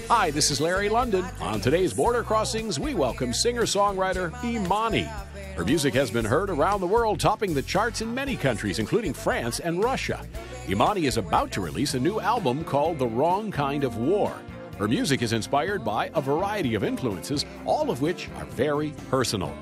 Hi, this is Larry London. On today's Border Crossings, we welcome singer-songwriter Imany. Her music has been heard around the world, topping the charts in many countries, including France and Russia. Imany is about to release a new album called The Wrong Kind of War. Her music is inspired by a variety of influences, all of which are very personal.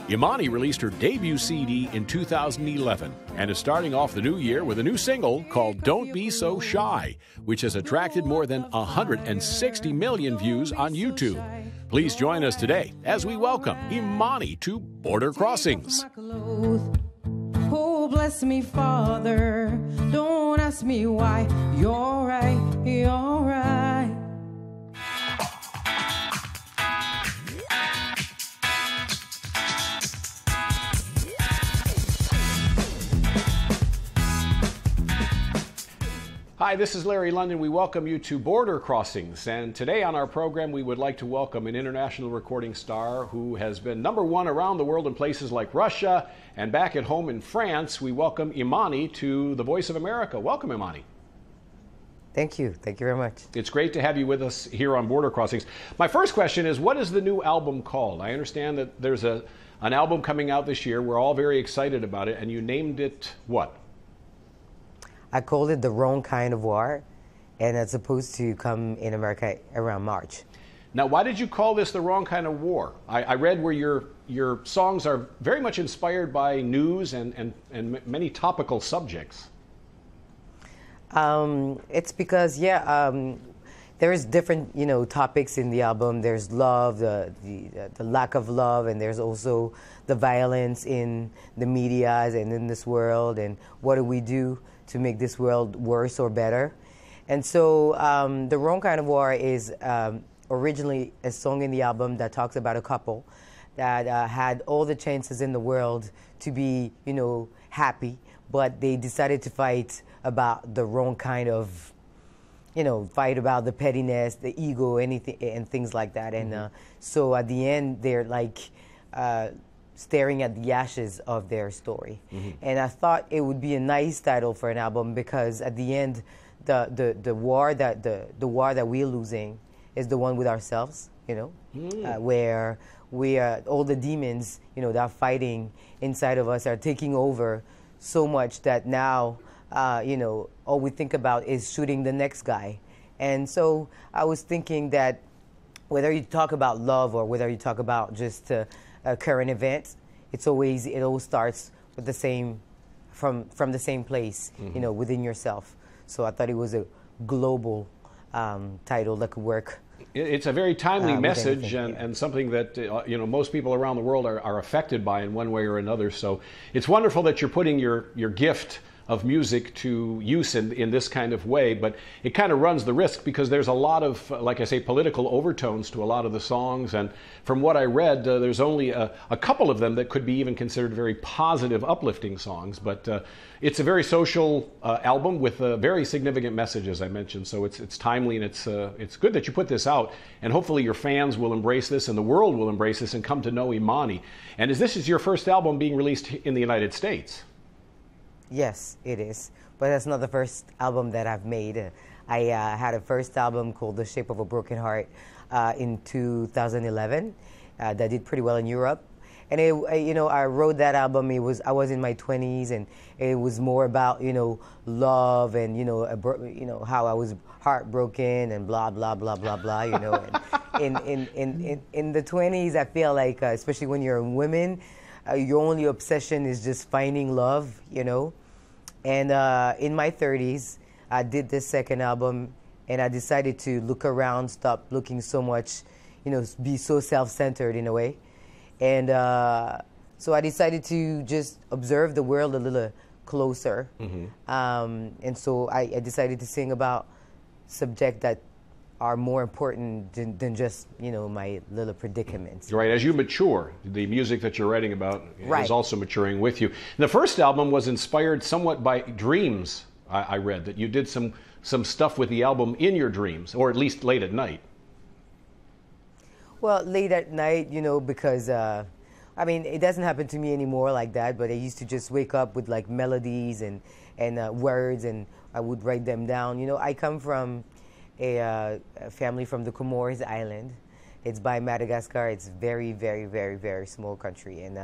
Imany released her debut CD in 2011 and is starting off the new year with a new single called Don't Be So Shy, which has attracted more than 160 million views on YouTube. Please join us today as we welcome Imany to Border Crossings. Oh, bless me, Father. Don't ask me why. You're right, you're right. Hi, this is Larry London. We welcome you to Border Crossings. And today on our program, we would like to welcome an international recording star who has been #1 around the world in places like Russia and back at home in France. We welcome Imany to the Voice of America. Welcome, Imany. Thank you. Thank you very much. It's great to have you with us here on Border Crossings. My first question is, what is the new album called? I understand that there's an album coming out this year. We're all very excited about it. And you named it what? I called it The Wrong Kind of War, and it's supposed to come in America around March. Now, why did you call this The Wrong Kind of War? I read where your songs are very much inspired by news and many topical subjects. It's because, there's different, topics in the album. There's love, the lack of love, and there's also the violence in the media and in this world, and what do we do to make this world worse or better. And so The Wrong Kind of War is originally a song in the album that talks about a couple that had all the chances in the world to be, happy, but they decided to fight about the wrong kind of, fight about the pettiness, the ego, anything, and things like that. And so at the end, they're like staring at the ashes of their story. And I thought it would be a nice title for an album because at the end, the war that we're losing is the one with ourselves, where we are, all the demons, that are fighting inside of us are taking over so much that now, all we think about is shooting the next guy. And so I was thinking that whether you talk about love or whether you talk about just current events, it all starts with the same, from the same place, within yourself. So I thought it was a global title that could work. It's a very timely message and something that most people around the world are affected by in one way or another. So it's wonderful that you're putting your gift of music to use in this kind of way, but it kind of runs the risk because there's a lot of, like I say, political overtones to a lot of the songs. And from what I read, there's only a couple of them that could be even considered very positive, uplifting songs. But it's a very social album with a very significant message, as I mentioned. So it's timely, and it's good that you put this out. And hopefully your fans will embrace this and the world will embrace this and come to know Imany. And this is your first album being released in the United States. Yes, it is. But that's not the first album that I've made. I had a first album called The Shape of a Broken Heart in 2011 that did pretty well in Europe. And I wrote that album. I was in my 20s, and it was more about love and how I was heartbroken and blah blah blah blah blah. And in the 20s, I feel like especially when you're a woman, your only obsession is just finding love, And in my 30s, I did this second album, and I decided to look around, stop looking so much, be so self-centered in a way. And so I decided to just observe the world a little closer. And so I decided to sing about subjects that are more important than just, my little predicaments. Right, as you mature, the music that you're writing about is also maturing with you. And the first album was inspired somewhat by dreams, I read, that you did some stuff with the album in your dreams, or at least late at night. Well, late at night, because, it doesn't happen to me anymore like that, but I used to just wake up with like melodies and words, and I would write them down. I come from a family from the Comores Island. It's by Madagascar. It's very, very, very, very small country. And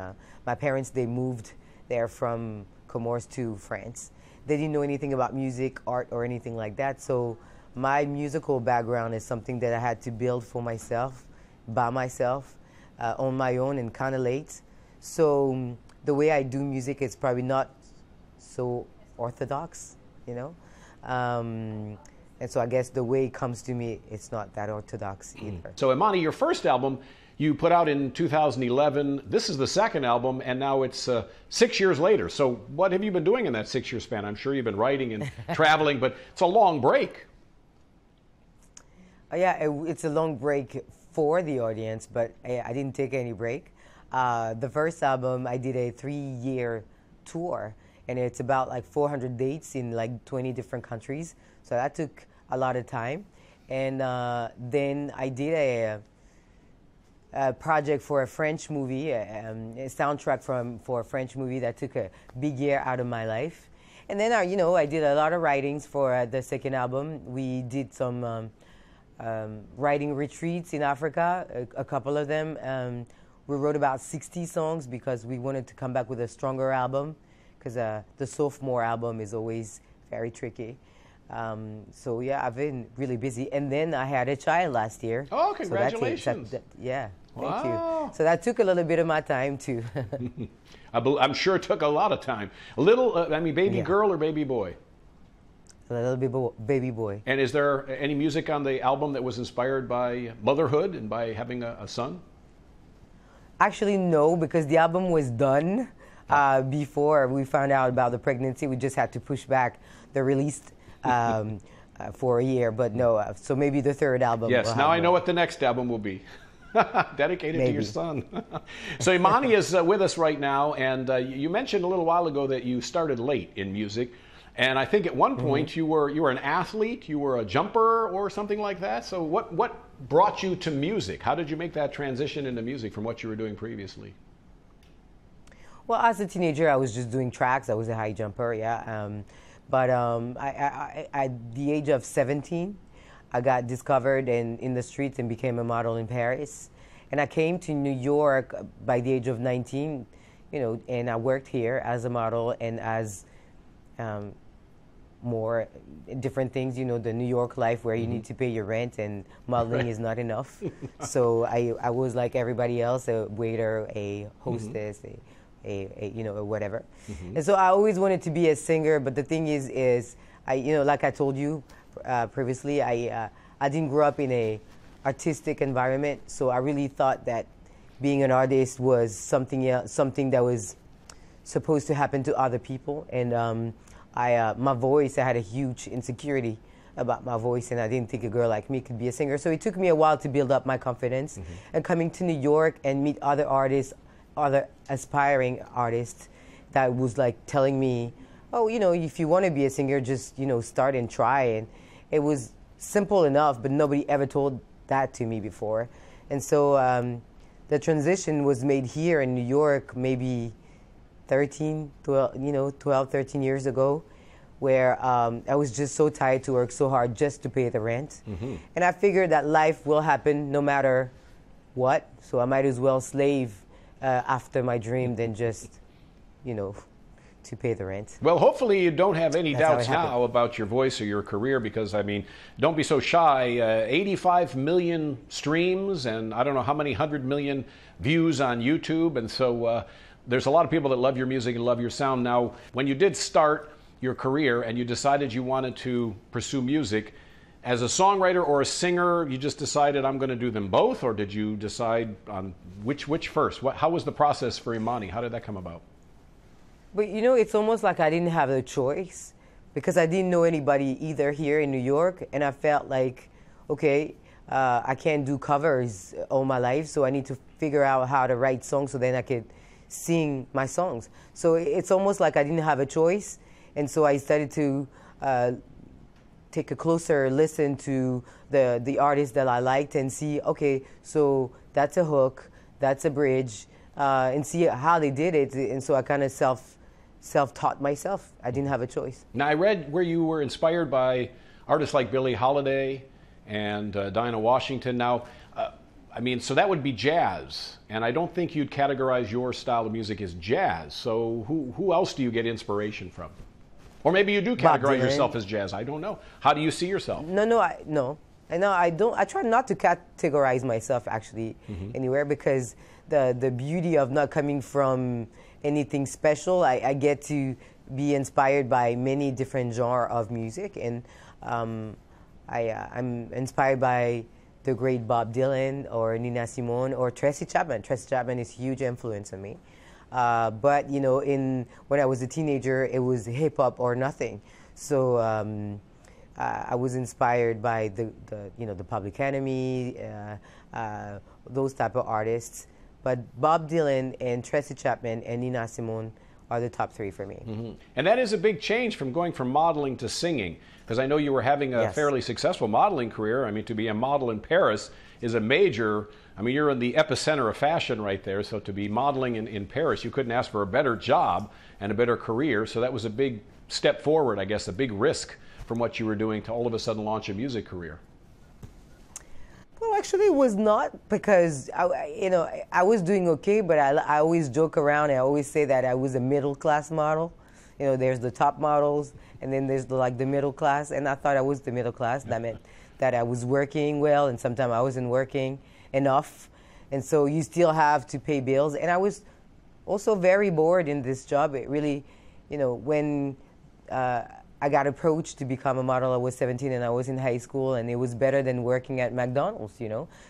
my parents, they moved there from Comores to France. They didn't know anything about music, art, or anything like that. So my musical background is something that I had to build for myself, by myself, on my own, and kind of late. So the way I do music is probably not so orthodox, you know. And so I guess the way it comes to me, it's not that orthodox either. So Imany, your first album you put out in 2011. This is the second album, and now it's 6 years later. So what have you been doing in that 6-year span? I'm sure you've been writing and traveling, but it's a long break. Yeah, it's a long break for the audience, but I didn't take any break. The first album, I did a 3-year tour, and it's about like 400 dates in like 20 different countries. So that took a lot of time. And then I did a project for a French movie, a soundtrack for a French movie that took a big year out of my life. And then, I did a lot of writings for the second album. We did some writing retreats in Africa, a couple of them. We wrote about 60 songs because we wanted to come back with a stronger album, because the sophomore album is always very tricky. So yeah, I've been really busy. And then I had a child last year. Oh, congratulations. So yeah, wow. Thank you. So that took a little bit of my time too. I'm sure it took a lot of time. A little, baby girl or baby boy? A little baby boy. And is there any music on the album that was inspired by motherhood and by having a son? Actually, no, because the album was done before we found out about the pregnancy. We just had to push back the release for a year, but no. So maybe the third album. Yes, now I know what the next album will be. Dedicated to your son. So Imany is with us right now, and you mentioned a little while ago that you started late in music. And I think at one point you were an athlete, you were a jumper or something like that. So what brought you to music? How did you make that transition into music from what you were doing previously? Well, as a teenager, I was just doing tracks. I was a high jumper, yeah. But at the age of 17, I got discovered in the streets and became a model in Paris. And I came to New York by the age of 19, and I worked here as a model and as more different things, the New York life where you need to pay your rent and modeling is not enough. So I was like everybody else, a waiter, a hostess, a whatever. And so I always wanted to be a singer, but the thing is I like I told you previously, I didn't grow up in a artistic environment, so I really thought that being an artist was something that was supposed to happen to other people. And my voice, I had a huge insecurity about my voice, and I didn't think a girl like me could be a singer. So it took me a while to build up my confidence. And coming to New York and meet other artists, other aspiring artists, that was like telling me, oh, if you want to be a singer, just, start and try. And it was simple enough, but nobody ever told that to me before. And so the transition was made here in New York maybe 13 years ago, where I was just so tired to work so hard just to pay the rent. And I figured that life will happen no matter what, so I might as well slave after my dream than just, to pay the rent. Well, hopefully you don't have any doubts now about your voice or your career, because, don't be so shy. 85 million streams and I don't know how many 100 million views on YouTube. And so there's a lot of people that love your music and love your sound. Now, when you did start your career and you decided you wanted to pursue music, as a songwriter or a singer, you just decided I'm going to do them both, or did you decide on which first? How was the process for Imany? How did that come about? But it's almost like I didn't have a choice, because I didn't know anybody either here in New York, and I felt like, okay, I can't do covers all my life, so I need to figure out how to write songs so then I could sing my songs. So it's almost like I didn't have a choice, and so I started to take a closer listen to the artists that I liked and see, okay, so that's a hook, that's a bridge, and see how they did it. And so I kind of self-taught myself. I didn't have a choice. Now, I read where you were inspired by artists like Billie Holiday and Dinah Washington. Now, I mean, so that would be jazz, and I don't think you'd categorize your style of music as jazz. So who else do you get inspiration from? Or maybe you do categorize yourself as jazz. I don't know. How do you see yourself? No, I don't. I try not to categorize myself actually anywhere, because the beauty of not coming from anything special, I get to be inspired by many different genres of music, and I'm inspired by the great Bob Dylan or Nina Simone or Tracy Chapman. Tracy Chapman is a huge influence on me. But you know, when I was a teenager, it was hip hop or nothing. So I was inspired by the Public Enemy, those type of artists. But Bob Dylan and Tracy Chapman and Nina Simone are the top three for me. And that is a big change from going from modeling to singing, because I know you were having a fairly successful modeling career. I mean, to be a model in Paris is a major, I mean, you're in the epicenter of fashion right there, so to be modeling in Paris, you couldn't ask for a better job and a better career, so that was a big step forward, I guess, a big risk from what you were doing to all of a sudden launch a music career. Well, actually, it was not, because I was doing okay, but I always joke around. I always say that I was a middle class model. You know, there's the top models, and then there's the middle class. And I thought I was the middle class. That meant that I was working well, and sometimes I wasn't working enough, and so you still have to pay bills. And I was also very bored in this job. It really, when I got approached to become a model, I was 17 and I was in high school, and it was better than working at McDonald's,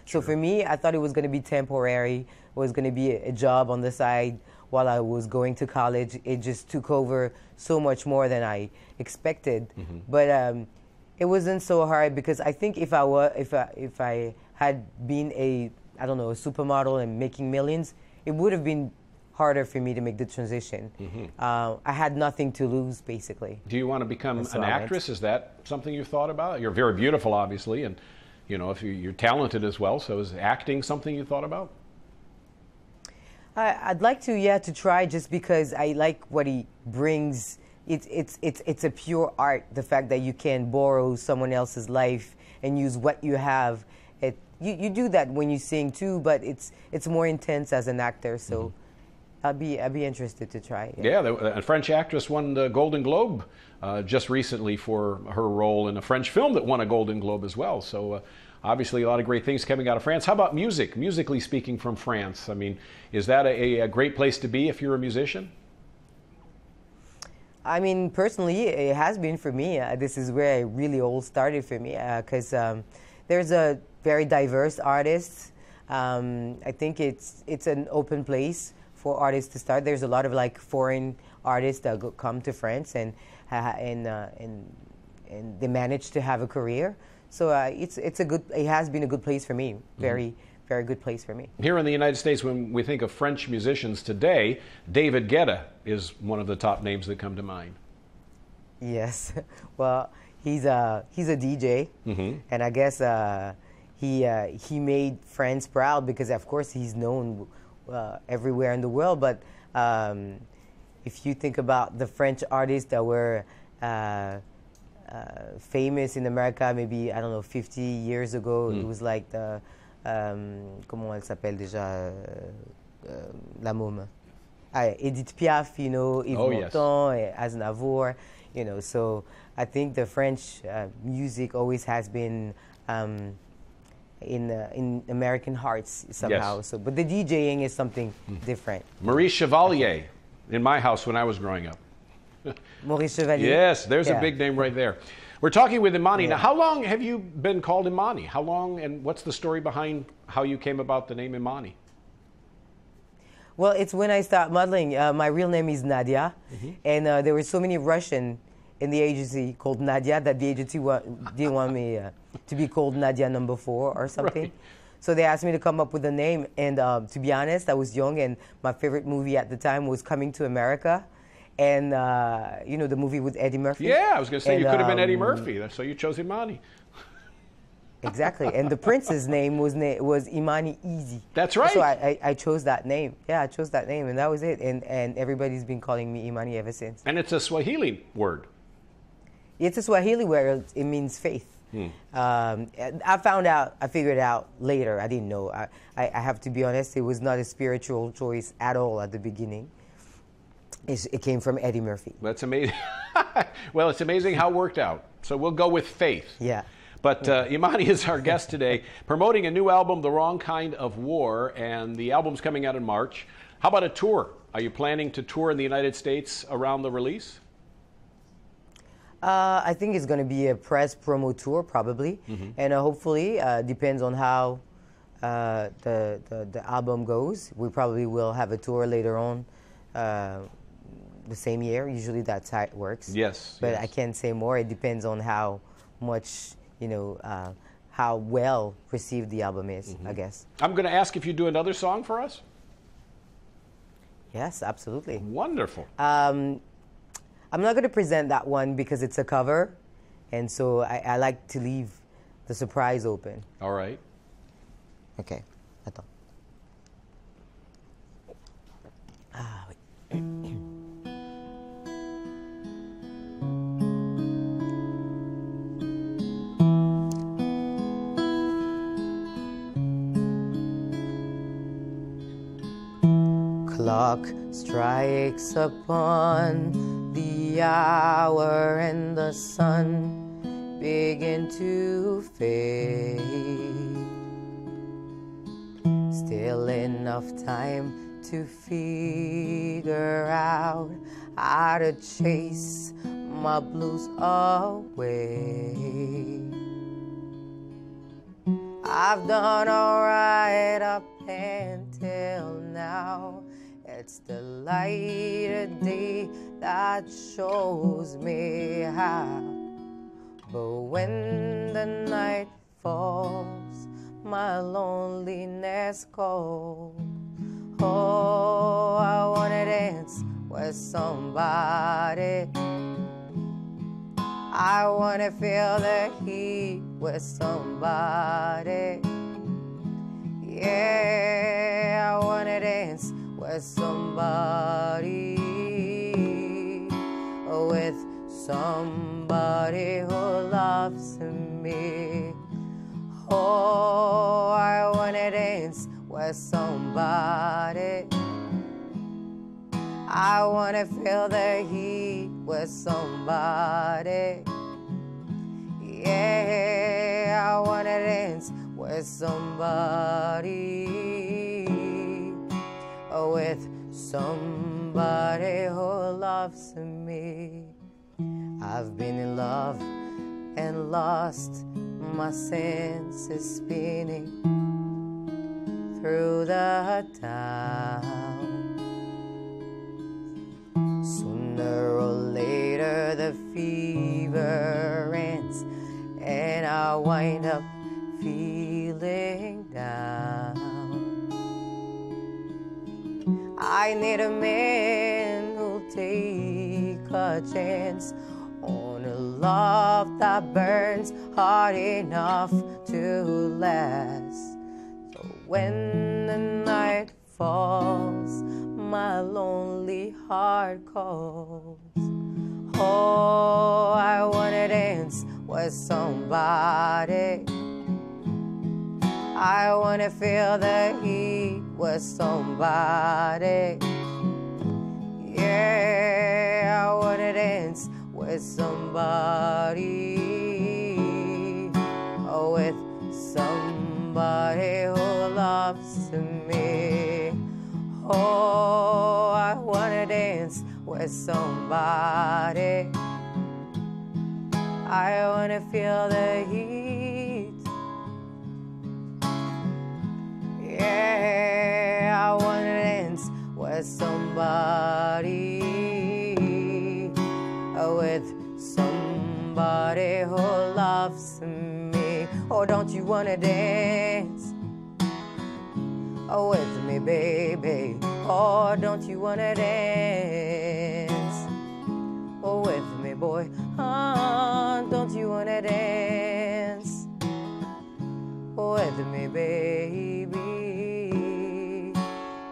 So for me, I thought it was going to be temporary. It was going to be a job on the side while I was going to college. It just took over so much more than I expected. But it wasn't so hard, because I think if I had been a supermodel and making millions, it would have been harder for me to make the transition. I had nothing to lose, basically. Do you want to become an actress? Is that something you've thought about? You're very beautiful, obviously, and if you're talented as well. So is acting something you thought about? I'd like to try, just because I like what he brings. It's a pure art. The fact that you can borrow someone else's life and use what you have. You do that when you sing too, but it's more intense as an actor. So I'd be interested to try. Yeah, a French actress won the Golden Globe just recently for her role in a French film that won a Golden Globe as well. So obviously a lot of great things coming out of France. How about music? Musically speaking, from France, I mean, is that a great place to be if you're a musician? I mean, personally, it has been for me. This is where it really all started for me, because there's a very diverse artists. I think it's an open place for artists to start. There's a lot of foreign artists that come to France and they manage to have a career. So it has been a good place for me. Very good place for me. Here in the United States, when we think of French musicians today, David Guetta is one of the top names that come to mind. Yes, well, he's a DJ, and I guess he made France proud, because of course he's known everywhere in the world. But if you think about the French artists that were famous in America, maybe 50 years ago, it was like the comment elle s'appelle déjà, la môme, Edith Piaf, Yves Montand, Aznavour, So I think the French music always has been in American hearts somehow. Yes. So, but the DJing is something different. Maurice Chevalier, in my house when I was growing up. Maurice Chevalier. Yes, there's a big name right there. We're talking with Imany. Yeah. Now, how long have you been called Imany? How long, and what's the story behind how you came about the name Imany? Well, it's when I started modeling. My real name is Nadia, and there were so many Russian in the agency called Nadia that the agency didn't want me to be called Nadia number 4 or something. Right. So they asked me to come up with a name, and to be honest, I was young, and my favorite movie at the time was Coming to America. And, the movie with Eddie Murphy. Yeah, I was going to say, you could have been Eddie Murphy, so you chose Imany. Exactly. And the prince's name was Imany Easy. That's right. So I chose that name. Yeah, I chose that name, and that was it. And everybody's been calling me Imany ever since. And it's a Swahili word. It's a Swahili word. It means faith. I figured out later. I didn't know. I have to be honest, it was not a spiritual choice at all at the beginning. It came from Eddie Murphy. That's amazing. Well, it's amazing how it worked out. So we'll go with faith. Yeah. But Imany is our guest today, promoting a new album, The Wrong Kind of War, and the album's coming out in March. How about a tour? Are you planning to tour in the United States around the release? I think it's going to be a press promo tour, probably, and hopefully, depends on how the album goes. We probably will have a tour later on the same year. Usually that's how it works. Yes. But yes. I can't say more. It depends on how much, how well received the album is, I guess. I'm going to ask if you do another song for us. Yes, absolutely. Wonderful. I'm not going to present that one because it's a cover, and so I like to leave the surprise open. All right. Okay. Attends. Oui. Clock strikes upon the hour and the sun begin to fade. Still enough time to figure out how to chase my blues away. I've done alright up until now. It's the light of day that shows me how. But when the night falls, my loneliness calls. Oh, I wanna dance with somebody. I wanna feel the heat with somebody. Yeah, I wanna dance with somebody. With somebody who loves me. Oh, I wanna dance with somebody. I wanna feel the heat with somebody. Yeah, I wanna dance with somebody. With somebody who loves me. I've been in love and lost my senses, spinning through the town. Sooner or later the fever ends and I wind up feeling down. I need a man who'll take a chance on a love that burns hard enough to last. So when the night falls, my lonely heart calls. Oh, I wanna dance with somebody. I wanna feel the heat with somebody. Yeah, I wanna dance with somebody. With somebody who loves me. Oh, I wanna dance with somebody. I wanna feel the heat. Yeah, I wanna dance with somebody. With somebody who loves me. Oh, don't you wanna dance? Oh, with me, baby. Oh, don't you wanna dance? Oh, with me, boy. Oh, don't you wanna dance? Oh, with me, baby.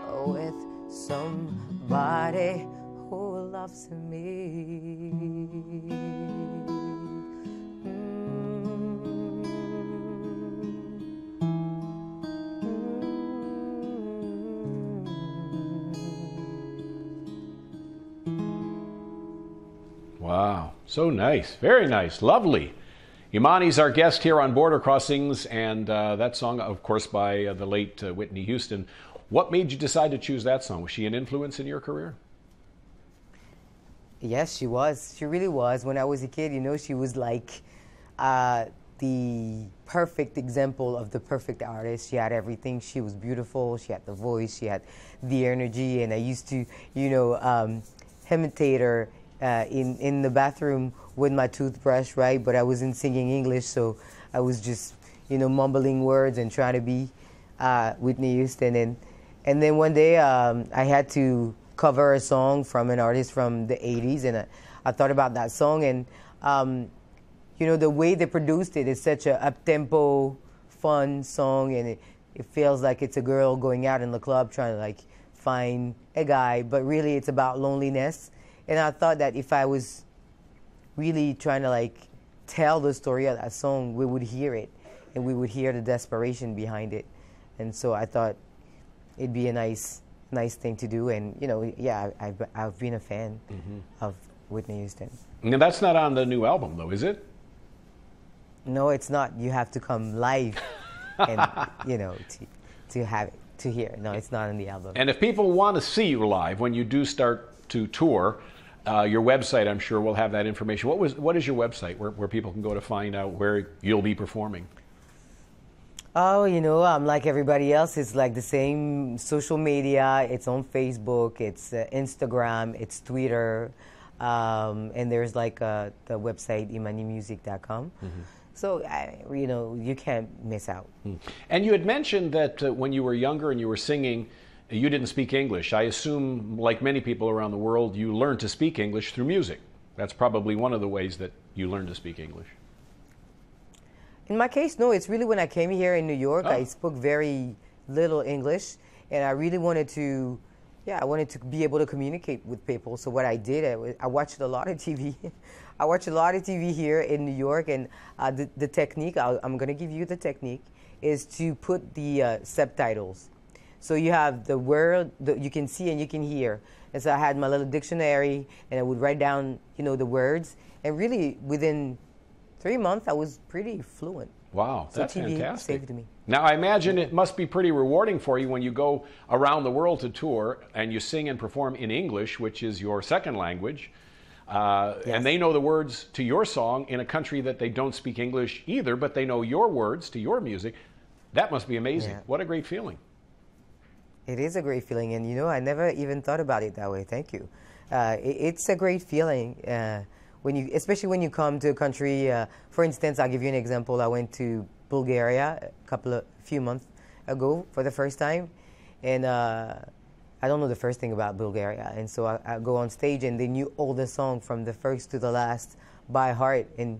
Oh, with somebody who loves me. Wow, so nice, very nice, lovely. Imany's our guest here on Border Crossings, and that song, of course, by the late Whitney Houston. What made you decide to choose that song? Was she an influence in your career? Yes, she was. She really was. When I was a kid, you know, she was like the perfect example of the perfect artist. She had everything. She was beautiful. She had the voice. She had the energy. And I used to, you know, imitate her in the bathroom with my toothbrush, right? But I wasn't singing English, so I was just, you know, mumbling words and trying to be Whitney Houston. And then one day I had to cover a song from an artist from the 80s, and I thought about that song, and you know, the way they produced it is such a up-tempo, fun song, and it feels like it's a girl going out in the club trying to like find a guy, but really it's about loneliness. And I thought that if I was really trying to like tell the story of that song, we would hear it, and we would hear the desperation behind it. And so I thought it'd be a nice thing to do. And you know, yeah, I've been a fan of Whitney Houston. Now that's not on the new album, though, is it? No, it's not. You have to come live, and you know, to have it, to hear. No, it's not on the album. And if people want to see you live when you do start to tour, your website, I'm sure, will have that information. What is your website where people can go to find out where you'll be performing? Oh, you know, I'm like everybody else. It's like the same social media. It's on Facebook. It's Instagram. It's Twitter. And there's like the website, imanymusic.com. So, you know, you can't miss out. And you had mentioned that when you were younger and you were singing, you didn't speak English. I assume, like many people around the world, you learned to speak English through music. That's probably one of the ways that you learned to speak English. In my case, no. It's really when I came here in New York, I spoke very little English, and I really wanted to, I wanted to be able to communicate with people. So what I did, I watched a lot of TV. I watch a lot of TV here in New York, and the technique, I'm going to give you the technique, is to put the subtitles. So you have the word that you can see and you can hear. And so I had my little dictionary, and I would write down, you know, the words. And really, within 3 months, I was pretty fluent. Wow, so that's TV fantastic. saved me. Now, I imagine it must be pretty rewarding for you when you go around the world to tour and you sing and perform in English, which is your second language. Yes. And they know the words to your song in a country that they don't speak English either, but they know your words to your music. That must be amazing. Yeah. What a great feeling. It is a great feeling, and you know, I never even thought about it that way. Thank you. It's a great feeling when you, especially when you come to a country. For instance, I'll give you an example. I went to Bulgaria a few months ago for the first time, and I don't know the first thing about Bulgaria, and so I go on stage, and they knew all the song from the first to the last by heart, and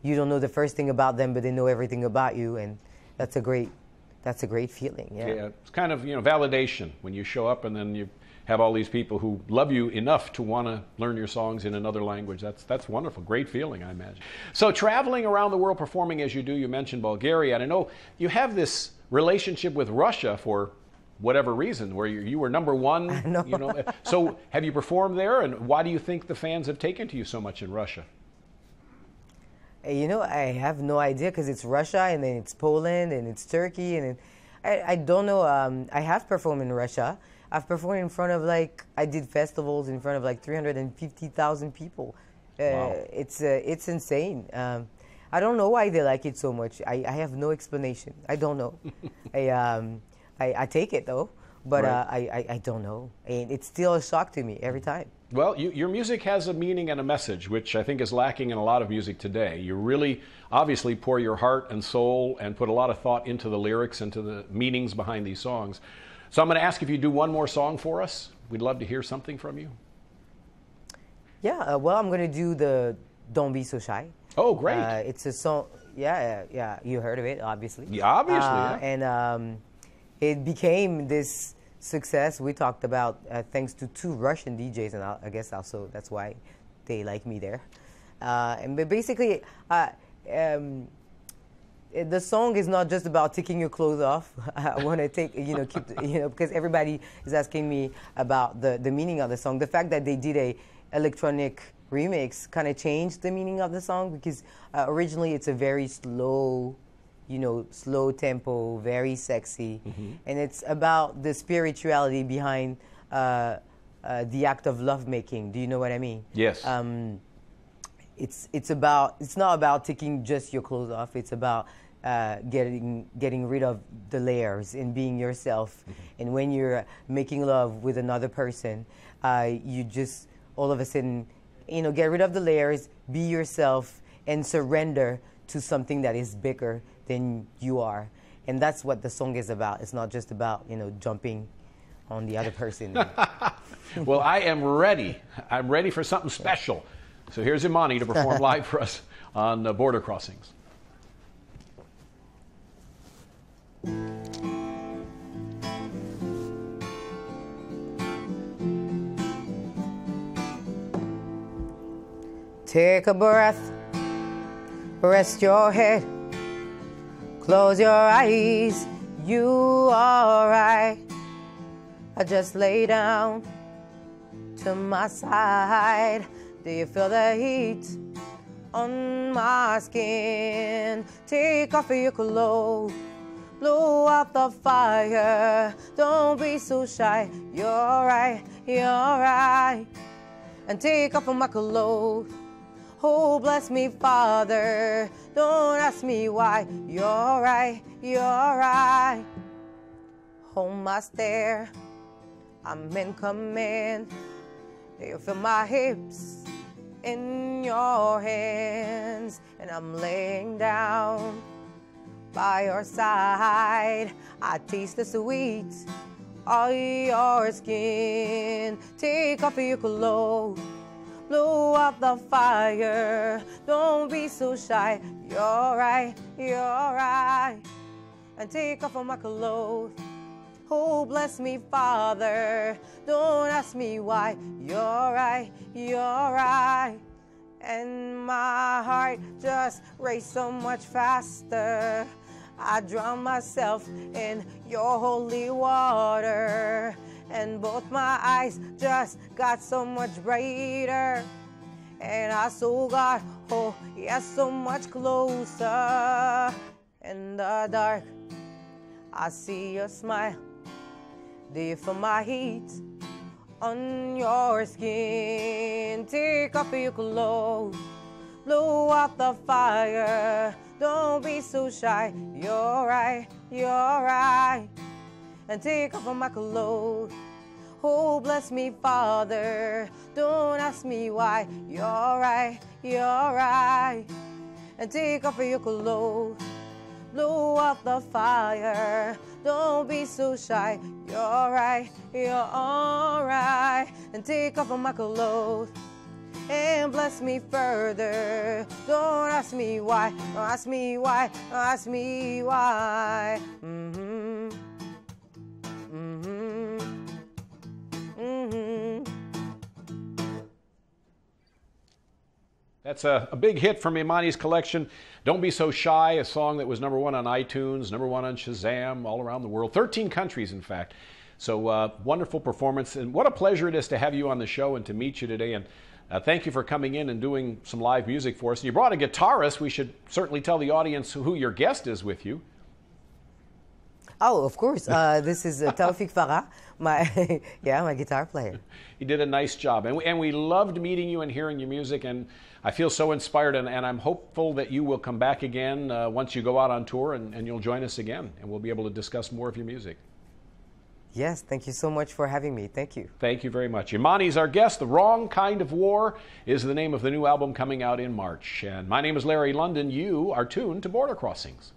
you don't know the first thing about them, but they know everything about you, and that's a great feeling. Yeah, it's kind of, you know, validation when you show up and then you have all these people who love you enough to want to learn your songs in another language. That's wonderful. Great feeling, I imagine. So traveling around the world performing as you do, you mentioned Bulgaria, and I know you have this relationship with Russia for whatever reason, where you were #1. I know. You know. So have you performed there, and why do you think the fans have taken to you so much in Russia? You know, I have no idea, because it's Russia, and then it's Poland, and it's Turkey, and I don't know. I have performed in Russia. I've performed in front of, like, I did festivals in front of like 350,000 people. Wow. It's insane. I don't know why they like it so much. I have no explanation. I don't know. I take it though, but right. I don't know. And it's still a shock to me every time. Well, your music has a meaning and a message, which I think is lacking in a lot of music today. You really, obviously, pour your heart and soul and put a lot of thought into the lyrics and to the meanings behind these songs. So I'm going to ask if you do one more song for us. We'd love to hear something from you. Yeah, well, I'm going to do the Don't Be So Shy. Oh, great. It's a song, yeah, you heard of it, obviously. Yeah, obviously, yeah. And it became this success we talked about thanks to 2 Russian DJs, and I guess also that's why they like me there. But basically, the song is not just about taking your clothes off. I want to take, keep, because everybody is asking me about the meaning of the song. The fact that they did electronic remix kind of changed the meaning of the song, because originally it's a very slow, slow tempo, very sexy, and it's about the spirituality behind the act of lovemaking. Do you know what I mean? Yes. It's not about taking just your clothes off. It's about getting rid of the layers and being yourself. And when you're making love with another person, you just all of a sudden, get rid of the layers, be yourself, and surrender to something that is bigger than you are. And that's what the song is about. It's not just about jumping on the other person. Well, I am ready. I'm ready for something special. So here's Imany to perform live for us on Border Crossings. Take a breath, rest your head, close your eyes, you are right. I just lay down to my side. Do you feel the heat on my skin? Take off your clothes, blow out the fire. Don't be so shy, you're right, you're right. And take off my clothes. Oh, bless me, Father. Don't ask me why. You're right, you're right. Hold my stare, I'm in command. Do you feel my hips in your hands? And I'm laying down by your side. I taste the sweet of your skin. Take off your clothes, blow out the fire. Don't be so shy. You're right, you're right. And take off my clothes. Oh, bless me, Father. Don't ask me why. You're right, you're right. And my heart just raced so much faster. I drown myself in your holy water. And both my eyes just got so much brighter. And I saw God, oh yes, so much closer. In the dark, I see your smile. Do you feel my heat on your skin? Take off your clothes, blow out the fire. Don't be so shy, you're right, you're right. And take off my clothes. Oh, bless me, Father. Don't ask me why. You're right, you're right. And take off your clothes, blow out the fire. Don't be so shy. You're right, you're alright. And take off my clothes and bless me further. Don't ask me why. Don't ask me why. Don't ask me why. That's a big hit from Imany's collection. Don't Be So Shy, a song that was #1 on iTunes, #1 on Shazam, all around the world. 13 countries, in fact. So wonderful performance. And what a pleasure it is to have you on the show and to meet you today. And thank you for coming in and doing some live music for us. And you brought a guitarist. We should certainly tell the audience who your guest is with you. Oh, of course. This is Taufik Farah, my guitar player. You did a nice job. And we loved meeting you and hearing your music. And I feel so inspired. And I'm hopeful that you will come back again once you go out on tour and you'll join us again. And we'll be able to discuss more of your music. Yes, thank you so much for having me. Thank you. Thank you very much. Imany's our guest. The Wrong Kind of War is the name of the new album coming out in March. And my name is Larry London. You are tuned to Border Crossings.